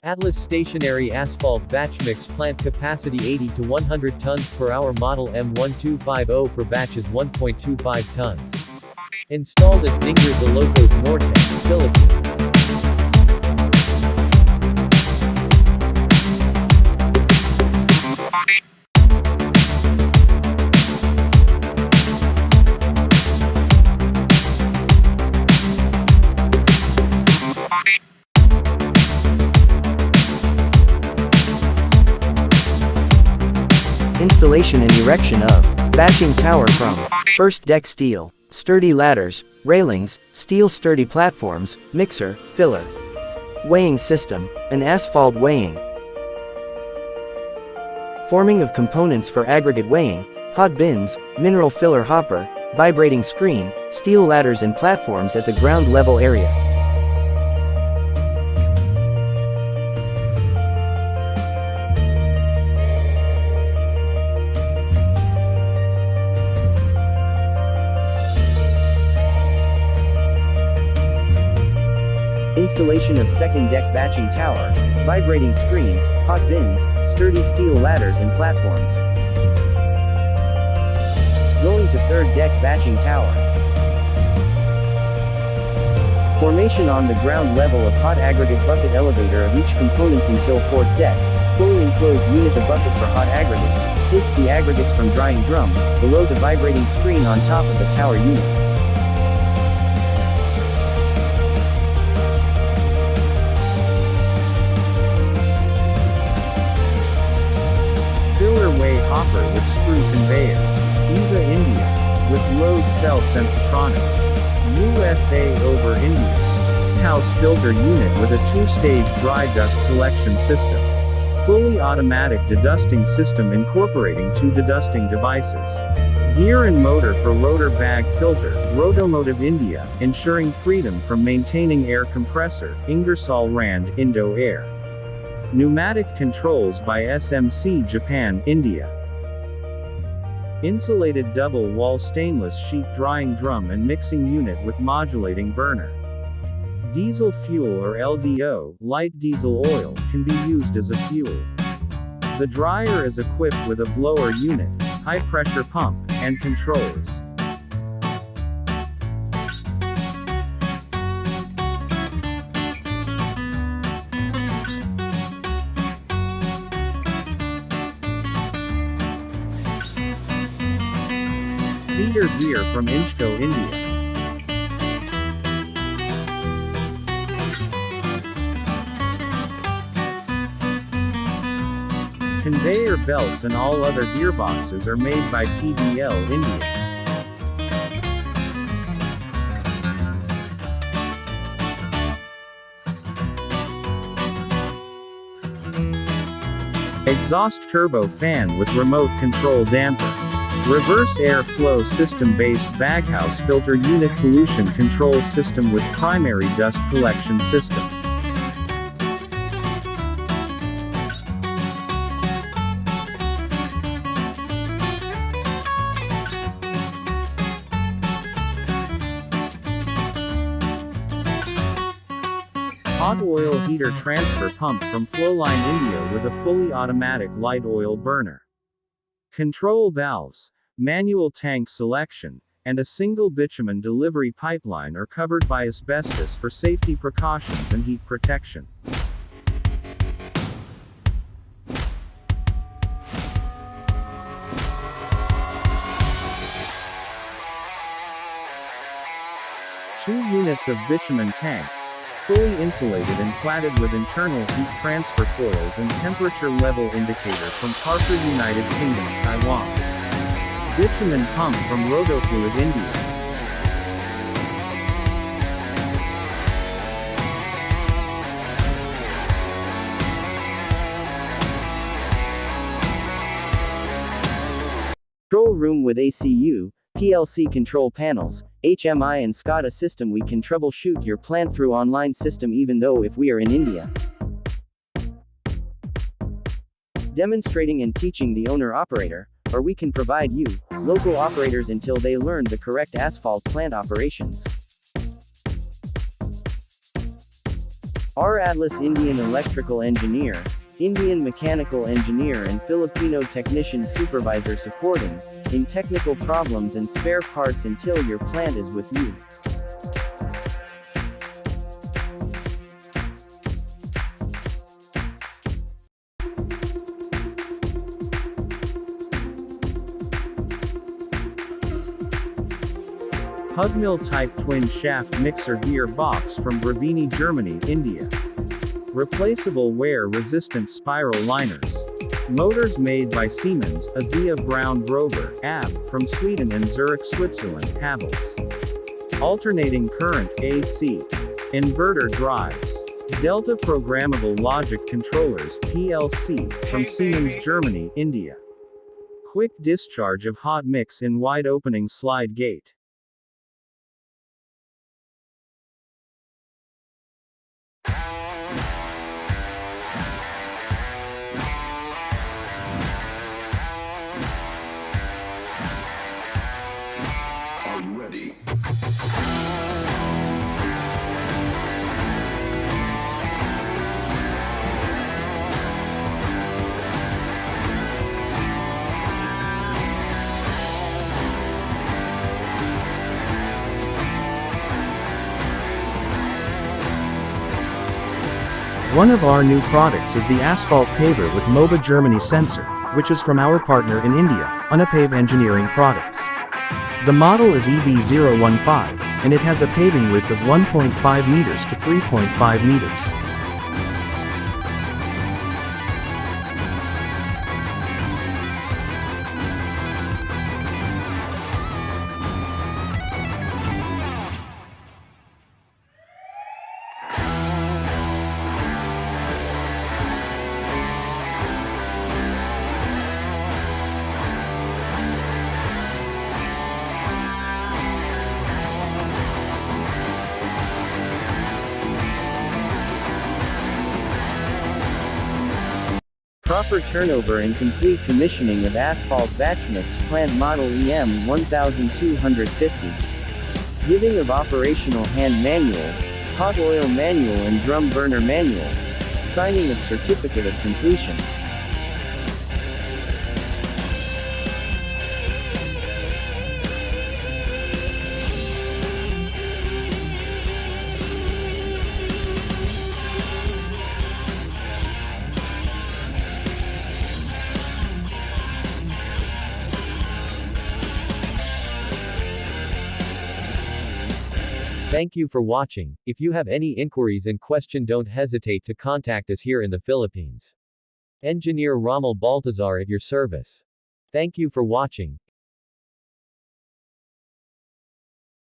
Atlas Stationary Asphalt Batchmix Plant Capacity 80 to 100 tons per hour. Model M1250 per batch is 1.25 tons. Installed at Dingras, Ilocos, Norte, Philippines. Installation and erection of batching tower from first deck steel, sturdy ladders, railings, steel sturdy platforms, mixer, filler, weighing system, and asphalt weighing. Forming of components for aggregate weighing, hot bins, mineral filler hopper, vibrating screen, steel ladders and platforms at the ground level area. Installation of second deck batching tower, vibrating screen, hot bins, sturdy steel ladders and platforms. Going to third deck batching tower. Formation on the ground level of hot aggregate bucket elevator of each components until fourth deck. Fully enclosed unit. The bucket for hot aggregates takes the aggregates from drying drum, below the vibrating screen on top of the tower unit. Way hopper with screw conveyor. EVA India. With load cell sensitronics. USA over India. House filter unit with a 2-stage dry dust collection system. Fully automatic dedusting system incorporating 2 dedusting devices. Gear and motor for rotor bag filter. Rotomotive India, ensuring freedom from maintaining air compressor. Engr.Rommel Indo Air. Pneumatic controls by SMC Japan, India. Insulated double-wall stainless sheet drying drum and mixing unit with modulating burner. Diesel fuel or LDO, light diesel oil, can be used as a fuel. The dryer is equipped with a blower unit, high-pressure pump, and controls. Feeder gear from Engr.Rommel, India. Conveyor belts and all other gearboxes are made by PBL, India. Exhaust turbo fan with remote control damper. Reverse airflow system-based baghouse filter unit. Pollution control system with primary dust collection system. Hot oil heater transfer pump from Flowline India with a fully automatic light oil burner. Control valves, manual tank selection, and a single bitumen delivery pipeline are covered by asbestos for safety precautions and heat protection. Two units of bitumen tanks, fully insulated and cladded with internal heat transfer coils and temperature level indicator from Parker, United Kingdom, Taiwan. Bitumen pump from Rotofluid, India. Control room with ACU, PLC control panels, HMI and SCADA system. We can troubleshoot your plant through online system even though if we are in India. Demonstrating and teaching the owner-operator, or we can provide you, local operators until they learn the correct asphalt plant operations. R. Atlas Indian electrical engineer, Indian mechanical engineer and Filipino technician supervisor supporting, in technical problems and spare parts until your plant is with you. Hugmill Type Twin Shaft Mixer Gear Box from Brandnew, Germany, India. Replaceable wear-resistant spiral liners. Motors made by Siemens, Azia Brown Grover, AB, from Sweden and Zurich, Switzerland, Havels. Alternating current, AC. Inverter drives. Delta Programmable Logic Controllers, PLC, from Siemens, Germany, India. Quick discharge of hot mix in wide opening slide gate. Are you ready? One of our new products is the Asphalt paver with MOBA Germany sensor, which is from our partner in India, Unapave Engineering Products. The model is EB015, and it has a paving width of 1.5 meters to 3.5 meters. Proper turnover and complete commissioning of Asphalt Batchmix plant model EM1250. Giving of operational hand manuals, hot oil manual and drum burner manuals. Signing of certificate of completion. Thank you for watching. If you have any inquiries and question, don't hesitate to contact us here in the Philippines. Engr.Rommel Baltazar at your service. Thank you for watching.